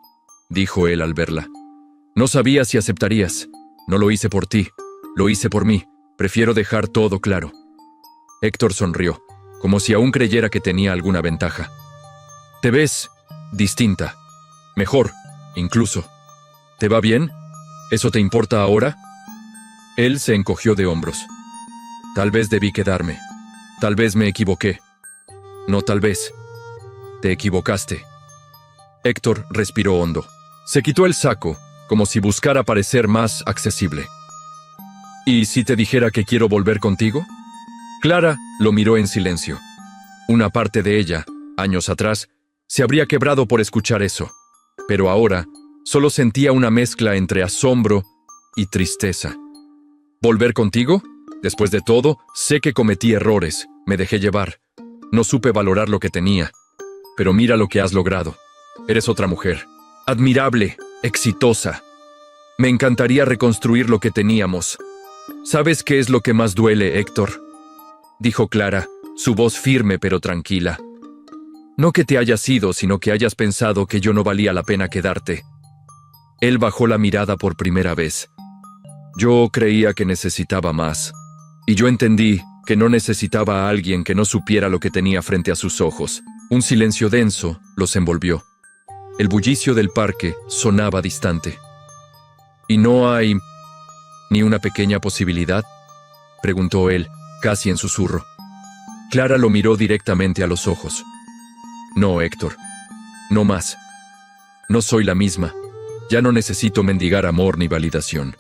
dijo él al verla. «No sabía si aceptarías. No lo hice por ti, lo hice por mí. Prefiero dejar todo claro». Héctor sonrió, como si aún creyera que tenía alguna ventaja. «Te ves distinta. Mejor, incluso. ¿Te va bien? ¿Eso te importa ahora?» Él se encogió de hombros. «Tal vez debí quedarme. Tal vez me equivoqué. No, tal vez. Te equivocaste». Héctor respiró hondo. Se quitó el saco, como si buscara parecer más accesible. «¿Y si te dijera que quiero volver contigo?» Clara lo miró en silencio. Una parte de ella, años atrás, se habría quebrado por escuchar eso, pero ahora solo sentía una mezcla entre asombro y tristeza. ¿Volver contigo? Después de todo, sé que cometí errores, me dejé llevar. No supe valorar lo que tenía. Pero mira lo que has logrado. Eres otra mujer. Admirable, exitosa. Me encantaría reconstruir lo que teníamos. ¿Sabes qué es lo que más duele, Héctor?, dijo Clara, su voz firme pero tranquila. No que te hayas ido, sino que hayas pensado que yo no valía la pena quedarte. Él bajó la mirada por primera vez. Yo creía que necesitaba más. Y yo entendí que no necesitaba a alguien que no supiera lo que tenía frente a sus ojos. Un silencio denso los envolvió. El bullicio del parque sonaba distante. ¿Y no hay ni una pequeña posibilidad?, preguntó él, casi en susurro. Clara lo miró directamente a los ojos. No, Héctor. No más. No soy la misma. Ya no necesito mendigar amor ni validación.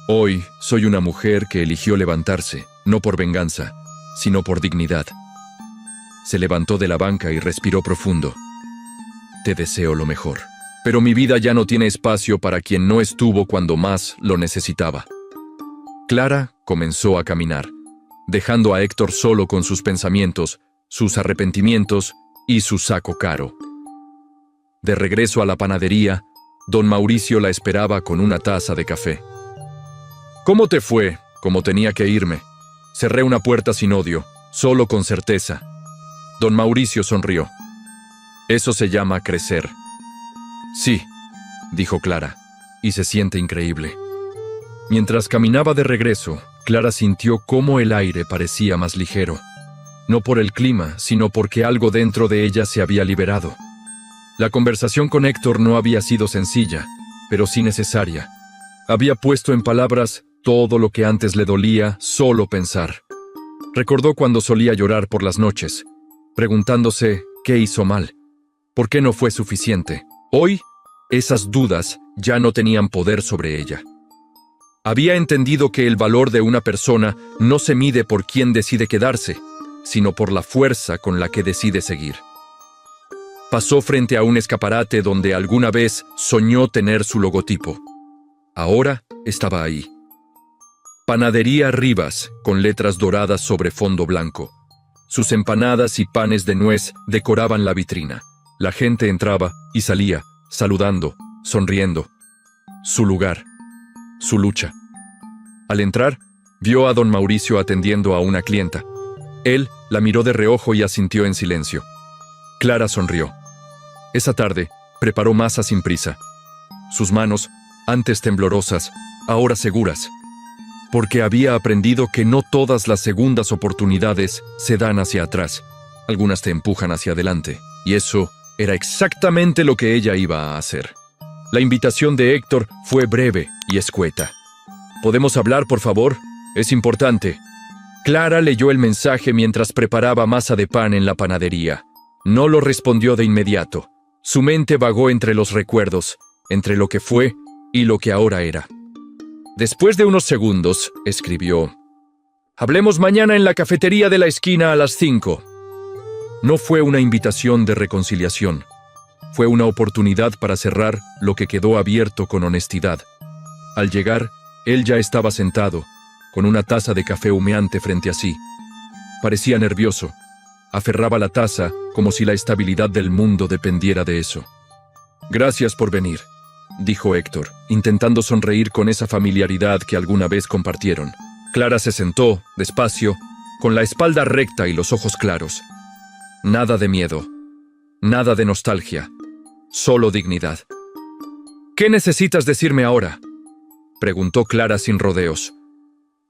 Hoy soy una mujer que eligió levantarse, no por venganza, sino por dignidad. Se levantó de la banca y respiró profundo. Te deseo lo mejor. Pero mi vida ya no tiene espacio para quien no estuvo cuando más lo necesitaba. Clara comenzó a caminar, dejando a Héctor solo con sus pensamientos, sus arrepentimientos y su saco caro. De regreso a la panadería, don Mauricio la esperaba con una taza de café. «¿Cómo te fue?» «Como tenía que irme. Cerré una puerta sin odio, solo con certeza». Don Mauricio sonrió. «Eso se llama crecer». «Sí», dijo Clara, «y se siente increíble». Mientras caminaba de regreso, Clara sintió cómo el aire parecía más ligero. No por el clima, sino porque algo dentro de ella se había liberado. La conversación con Héctor no había sido sencilla, pero sí necesaria. Había puesto en palabras todo lo que antes le dolía solo pensar. Recordó cuando solía llorar por las noches, preguntándose qué hizo mal, por qué no fue suficiente. Hoy, esas dudas ya no tenían poder sobre ella. Había entendido que el valor de una persona no se mide por quién decide quedarse, sino por la fuerza con la que decide seguir. Pasó frente a un escaparate donde alguna vez soñó tener su logotipo. Ahora estaba ahí. Panadería Rivas, con letras doradas sobre fondo blanco. Sus empanadas y panes de nuez decoraban la vitrina. La gente entraba y salía, saludando, sonriendo. Su lugar, su lucha. Al entrar, vio a don Mauricio atendiendo a una clienta. Él la miró de reojo y asintió en silencio. Clara sonrió. Esa tarde, preparó masa sin prisa. Sus manos, antes temblorosas, ahora seguras. Porque había aprendido que no todas las segundas oportunidades se dan hacia atrás. Algunas te empujan hacia adelante. Y eso era exactamente lo que ella iba a hacer. La invitación de Héctor fue breve y escueta. ¿Podemos hablar, por favor? Es importante. Clara leyó el mensaje mientras preparaba masa de pan en la panadería. No lo respondió de inmediato. Su mente vagó entre los recuerdos, entre lo que fue y lo que ahora era. Después de unos segundos, escribió: «Hablemos mañana en la cafetería de la esquina a las 5». No fue una invitación de reconciliación. Fue una oportunidad para cerrar lo que quedó abierto con honestidad. Al llegar, él ya estaba sentado, con una taza de café humeante frente a sí. Parecía nervioso. Aferraba la taza como si la estabilidad del mundo dependiera de eso. «Gracias por venir», dijo Héctor, intentando sonreír con esa familiaridad que alguna vez compartieron. Clara se sentó, despacio, con la espalda recta y los ojos claros. Nada de miedo, nada de nostalgia, solo dignidad. «¿Qué necesitas decirme ahora?», preguntó Clara sin rodeos.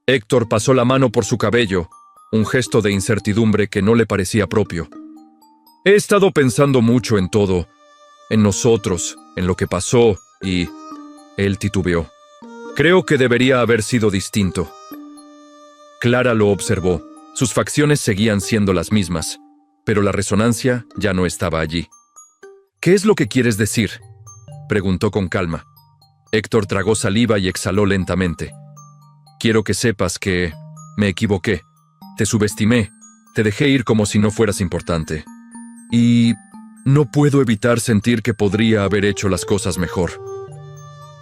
Héctor pasó la mano por su cabello, un gesto de incertidumbre que no le parecía propio. «He estado pensando mucho en todo, en nosotros, en lo que pasó, y...» Él titubeó. «Creo que debería haber sido distinto». Clara lo observó. Sus facciones seguían siendo las mismas, pero la resonancia ya no estaba allí. «¿Qué es lo que quieres decir?», preguntó con calma. Héctor tragó saliva y exhaló lentamente. «Quiero que sepas que me equivoqué. Te subestimé. Te dejé ir como si no fueras importante. Y no puedo evitar sentir que podría haber hecho las cosas mejor».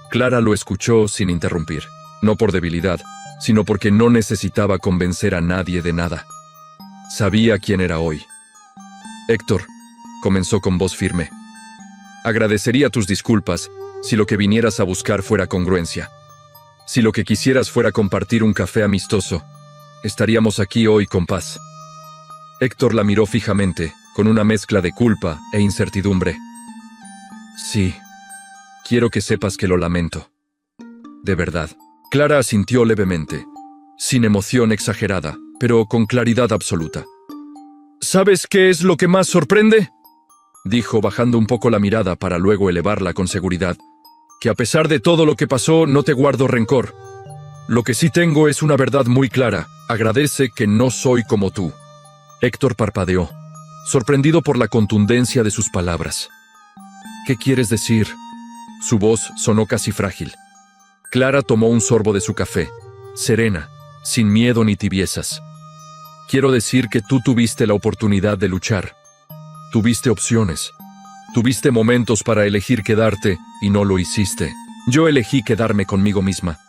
Clara lo escuchó sin interrumpir, no por debilidad, sino porque no necesitaba convencer a nadie de nada. Sabía quién era hoy. «Héctor», comenzó con voz firme, «agradecería tus disculpas si lo que vinieras a buscar fuera congruencia. Si lo que quisieras fuera compartir un café amistoso, estaríamos aquí hoy con paz». Héctor la miró fijamente, con una mezcla de culpa e incertidumbre. «Sí, quiero que sepas que lo lamento. De verdad». Clara asintió levemente, sin emoción exagerada, pero con claridad absoluta. «¿Sabes qué es lo que más sorprende?», dijo bajando un poco la mirada para luego elevarla con seguridad. «Que a pesar de todo lo que pasó, no te guardo rencor. Lo que sí tengo es una verdad muy clara. Agradece que no soy como tú». Héctor parpadeó, sorprendido por la contundencia de sus palabras. «¿Qué quieres decir?». Su voz sonó casi frágil. Clara tomó un sorbo de su café, serena, sin miedo ni tibiezas. «Quiero decir que tú tuviste la oportunidad de luchar. Tuviste opciones. Tuviste momentos para elegir quedarte y no lo hiciste. Yo elegí quedarme conmigo misma.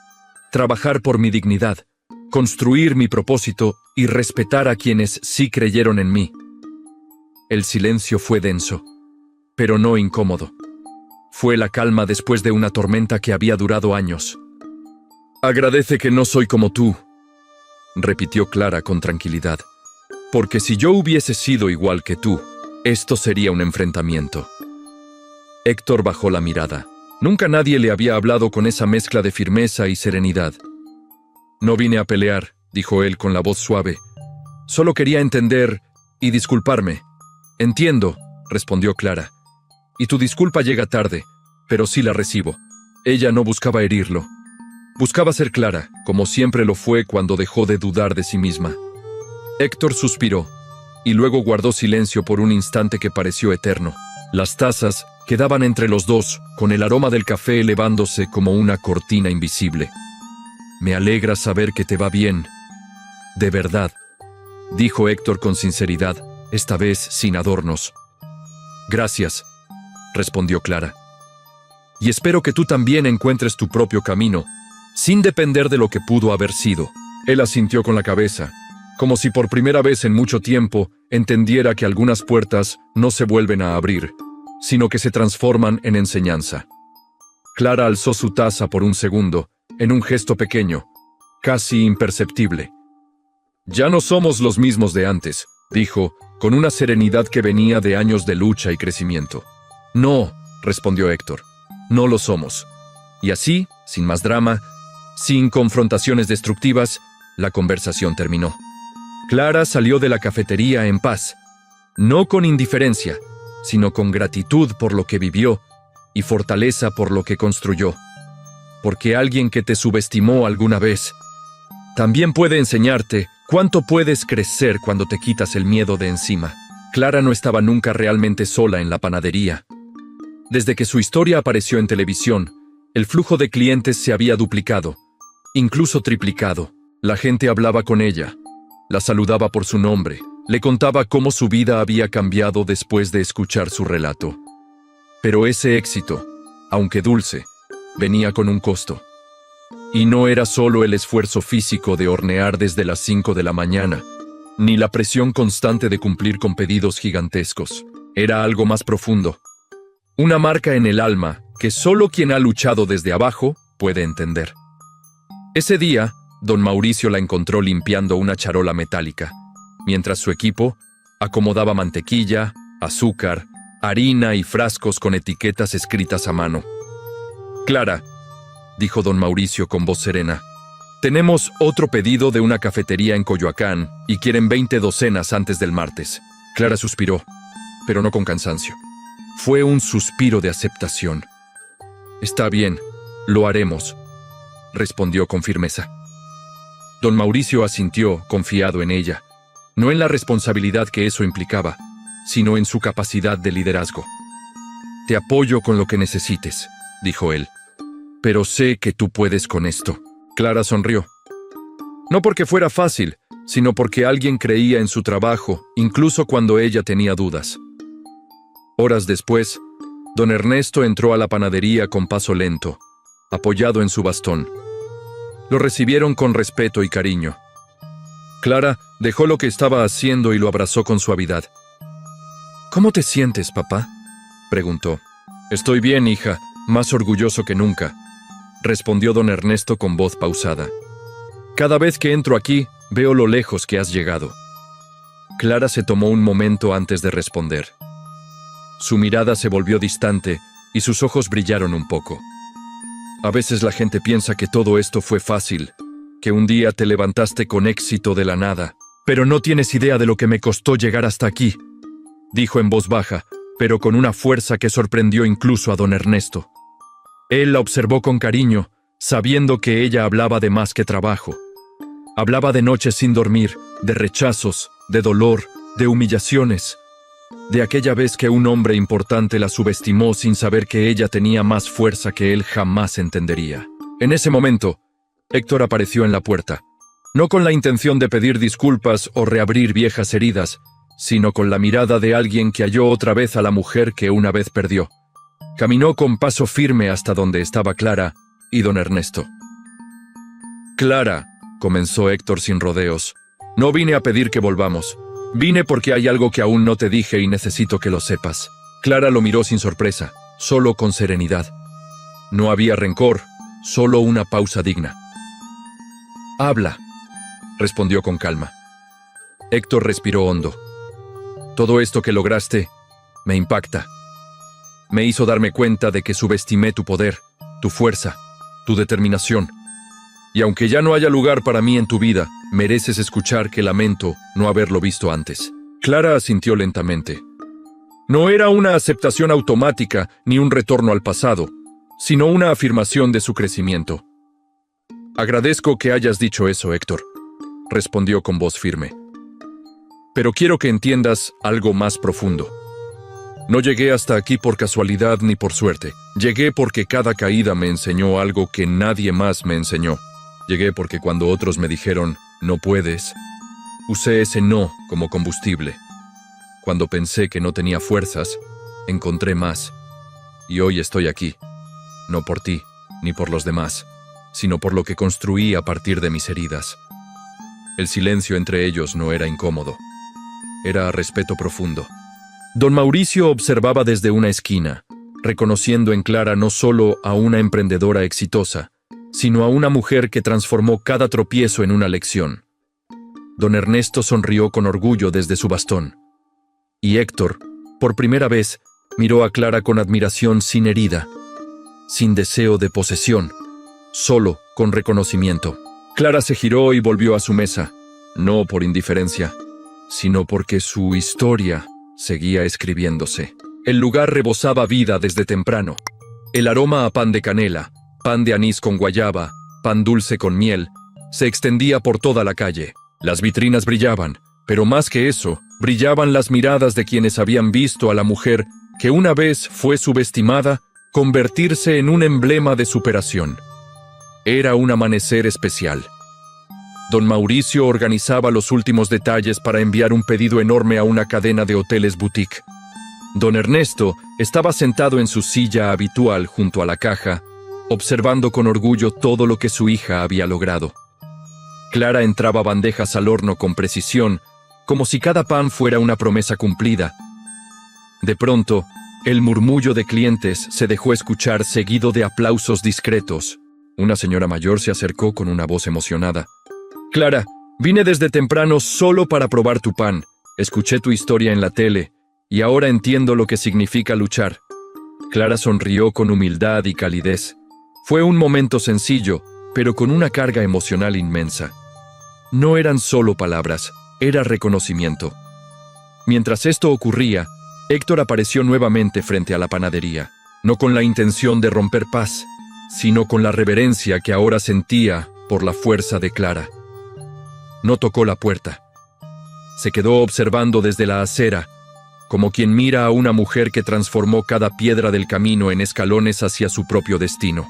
Trabajar por mi dignidad, construir mi propósito y respetar a quienes sí creyeron en mí. El silencio fue denso, pero no incómodo. Fue la calma después de una tormenta que había durado años. «Agradece que no soy como tú», repitió Clara con tranquilidad, «porque si yo hubiese sido igual que tú, esto sería un enfrentamiento». Héctor bajó la mirada. Nunca nadie le había hablado con esa mezcla de firmeza y serenidad. «No vine a pelear», dijo él con la voz suave. «Solo quería entender y disculparme». «Entiendo», respondió Clara. «Y tu disculpa llega tarde, pero sí la recibo». Ella no buscaba herirlo. Buscaba ser clara, como siempre lo fue cuando dejó de dudar de sí misma. Héctor suspiró, y luego guardó silencio por un instante que pareció eterno. Las tazas quedaban entre los dos, con el aroma del café elevándose como una cortina invisible. «Me alegra saber que te va bien. De verdad», dijo Héctor con sinceridad, esta vez sin adornos. «Gracias», respondió Clara. «Y espero que tú también encuentres tu propio camino, sin depender de lo que pudo haber sido». Él asintió con la cabeza, como si por primera vez en mucho tiempo entendiera que algunas puertas no se vuelven a abrir, sino que se transforman en enseñanza. Clara alzó su taza por un segundo, en un gesto pequeño, casi imperceptible. «Ya no somos los mismos de antes», dijo, con una serenidad que venía de años de lucha y crecimiento. «No», respondió Héctor, «no lo somos». Y así, sin más drama, sin confrontaciones destructivas, la conversación terminó. Clara salió de la cafetería en paz, no con indiferencia, sino con gratitud por lo que vivió y fortaleza por lo que construyó. Porque alguien que te subestimó alguna vez también puede enseñarte cuánto puedes crecer cuando te quitas el miedo de encima. Clara no estaba nunca realmente sola en la panadería. Desde que su historia apareció en televisión, el flujo de clientes se había duplicado, incluso triplicado. La gente hablaba con ella, la saludaba por su nombre, le contaba cómo su vida había cambiado después de escuchar su relato. Pero ese éxito, aunque dulce, venía con un costo. Y no era solo el esfuerzo físico de hornear desde las 5 de la mañana, ni la presión constante de cumplir con pedidos gigantescos. Era algo más profundo. Una marca en el alma que solo quien ha luchado desde abajo puede entender. Ese día, don Mauricio la encontró limpiando una charola metálica, mientras su equipo acomodaba mantequilla, azúcar, harina y frascos con etiquetas escritas a mano. «Clara», dijo don Mauricio con voz serena, «tenemos otro pedido de una cafetería en Coyoacán y quieren 20 docenas antes del martes». Clara suspiró, pero no con cansancio. Fue un suspiro de aceptación. «Está bien, lo haremos», respondió con firmeza. Don Mauricio asintió, confiado en ella, no en la responsabilidad que eso implicaba, sino en su capacidad de liderazgo. «Te apoyo con lo que necesites», dijo él, «pero sé que tú puedes con esto». Clara sonrió. No porque fuera fácil, sino porque alguien creía en su trabajo, incluso cuando ella tenía dudas. Horas después, don Ernesto entró a la panadería con paso lento, apoyado en su bastón. Lo recibieron con respeto y cariño. Clara dejó lo que estaba haciendo y lo abrazó con suavidad. «¿Cómo te sientes, papá?», preguntó. «Estoy bien, hija, más orgulloso que nunca», respondió don Ernesto con voz pausada. «Cada vez que entro aquí, veo lo lejos que has llegado». Clara se tomó un momento antes de responder. Su mirada se volvió distante y sus ojos brillaron un poco. «A veces la gente piensa que todo esto fue fácil, que un día te levantaste con éxito de la nada, pero no tienes idea de lo que me costó llegar hasta aquí», dijo en voz baja, pero con una fuerza que sorprendió incluso a don Ernesto. Él la observó con cariño, sabiendo que ella hablaba de más que trabajo. Hablaba de noches sin dormir, de rechazos, de dolor, de humillaciones, de aquella vez que un hombre importante la subestimó sin saber que ella tenía más fuerza que él jamás entendería. En ese momento, Héctor apareció en la puerta, no con la intención de pedir disculpas o reabrir viejas heridas, sino con la mirada de alguien que halló otra vez a la mujer que una vez perdió. Caminó con paso firme hasta donde estaba Clara y don Ernesto. «Clara», comenzó Héctor sin rodeos, «no vine a pedir que volvamos. Vine porque hay algo que aún no te dije y necesito que lo sepas. Clara lo miró sin sorpresa, solo con serenidad. No había rencor, solo una pausa digna. «Habla», respondió con calma. Héctor respiró hondo. «Todo esto que lograste me impacta. Me hizo darme cuenta de que subestimé tu poder, tu fuerza, tu determinación. Y aunque ya no haya lugar para mí en tu vida, mereces escuchar que lamento no haberlo visto antes». Clara asintió lentamente. No era una aceptación automática ni un retorno al pasado, sino una afirmación de su crecimiento. «Agradezco que hayas dicho eso, Héctor», respondió con voz firme. «Pero quiero que entiendas algo más profundo. No llegué hasta aquí por casualidad ni por suerte. Llegué porque cada caída me enseñó algo que nadie más me enseñó. Llegué porque cuando otros me dijeron, no puedes, usé ese no como combustible. Cuando pensé que no tenía fuerzas, encontré más. Y hoy estoy aquí, no por ti, ni por los demás, sino por lo que construí a partir de mis heridas. El silencio entre ellos no era incómodo. Era respeto profundo. Don Mauricio observaba desde una esquina, reconociendo en Clara no solo a una emprendedora exitosa, sino a una mujer que transformó cada tropiezo en una lección. Don Ernesto sonrió con orgullo desde su bastón. Y Héctor, por primera vez, miró a Clara con admiración sin herida, sin deseo de posesión, solo con reconocimiento. Clara se giró y volvió a su mesa, no por indiferencia, sino porque su historia seguía escribiéndose. El lugar rebosaba vida desde temprano. El aroma a pan de canela, pan de anís con guayaba, pan dulce con miel, se extendía por toda la calle. Las vitrinas brillaban, pero más que eso, brillaban las miradas de quienes habían visto a la mujer que una vez fue subestimada convertirse en un emblema de superación. Era un amanecer especial. Don Mauricio organizaba los últimos detalles para enviar un pedido enorme a una cadena de hoteles boutique. Don Ernesto estaba sentado en su silla habitual junto a la caja, observando con orgullo todo lo que su hija había logrado. Clara entraba bandejas al horno con precisión, como si cada pan fuera una promesa cumplida. De pronto, el murmullo de clientes se dejó escuchar seguido de aplausos discretos. Una señora mayor se acercó con una voz emocionada. «Clara, vine desde temprano solo para probar tu pan. Escuché tu historia en la tele, y ahora entiendo lo que significa luchar». Clara sonrió con humildad y calidez. Fue un momento sencillo, pero con una carga emocional inmensa. No eran solo palabras, era reconocimiento. Mientras esto ocurría, Héctor apareció nuevamente frente a la panadería, no con la intención de romper paz, sino con la reverencia que ahora sentía por la fuerza de Clara. No tocó la puerta. Se quedó observando desde la acera, como quien mira a una mujer que transformó cada piedra del camino en escalones hacia su propio destino.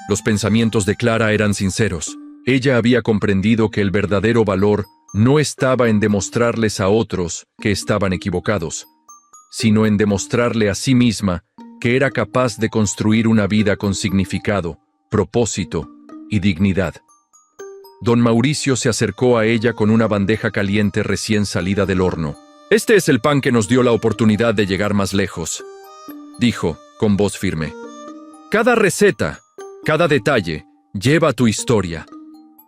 Los pensamientos de Clara eran sinceros. Ella había comprendido que el verdadero valor no estaba en demostrarles a otros que estaban equivocados, sino en demostrarle a sí misma que era capaz de construir una vida con significado, propósito y dignidad. Don Mauricio se acercó a ella con una bandeja caliente recién salida del horno. «Este es el pan que nos dio la oportunidad de llegar más lejos», dijo, con voz firme. «Cada receta, cada detalle, lleva tu historia».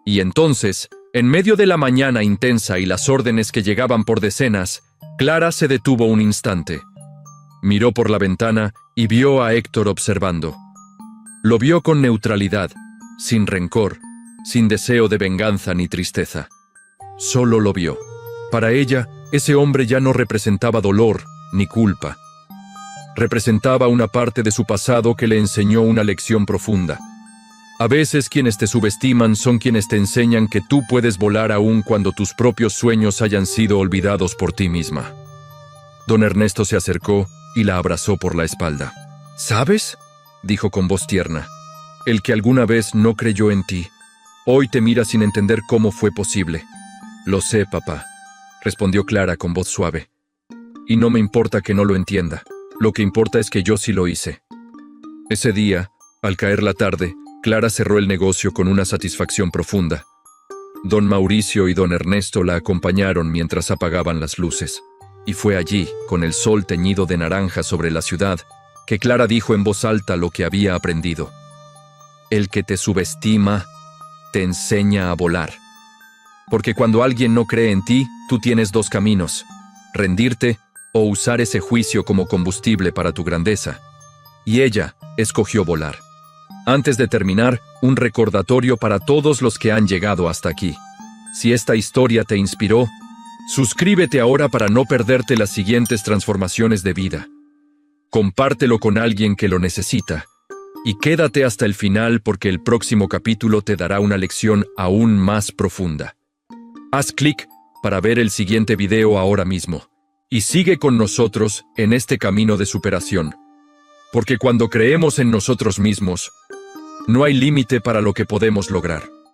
Y entonces, en medio de la mañana intensa y las órdenes que llegaban por decenas, Clara se detuvo un instante. Miró por la ventana y vio a Héctor observando. Lo vio con neutralidad, sin rencor, sin deseo de venganza ni tristeza. Solo lo vio. Para ella, ese hombre ya no representaba dolor ni culpa. Representaba una parte de su pasado que le enseñó una lección profunda. A veces quienes te subestiman son quienes te enseñan que tú puedes volar aún cuando tus propios sueños hayan sido olvidados por ti misma. Don Ernesto se acercó y la abrazó por la espalda. «¿Sabes?», dijo con voz tierna. «El que alguna vez no creyó en ti, hoy te mira sin entender cómo fue posible». «Lo sé, papá», respondió Clara con voz suave. «Y no me importa que no lo entienda. Lo que importa es que yo sí lo hice». Ese día, al caer la tarde, Clara cerró el negocio con una satisfacción profunda. Don Mauricio y don Ernesto la acompañaron mientras apagaban las luces. Y fue allí, con el sol teñido de naranja sobre la ciudad, que Clara dijo en voz alta lo que había aprendido. El que te subestima, te enseña a volar. Porque cuando alguien no cree en ti, tú tienes dos caminos: rendirte o usar ese juicio como combustible para tu grandeza. Y ella escogió volar. Antes de terminar, un recordatorio para todos los que han llegado hasta aquí. Si esta historia te inspiró, suscríbete ahora para no perderte las siguientes transformaciones de vida. Compártelo con alguien que lo necesita. Y quédate hasta el final porque el próximo capítulo te dará una lección aún más profunda. Haz clic para ver el siguiente video ahora mismo. Y sigue con nosotros en este camino de superación. Porque cuando creemos en nosotros mismos, no hay límite para lo que podemos lograr.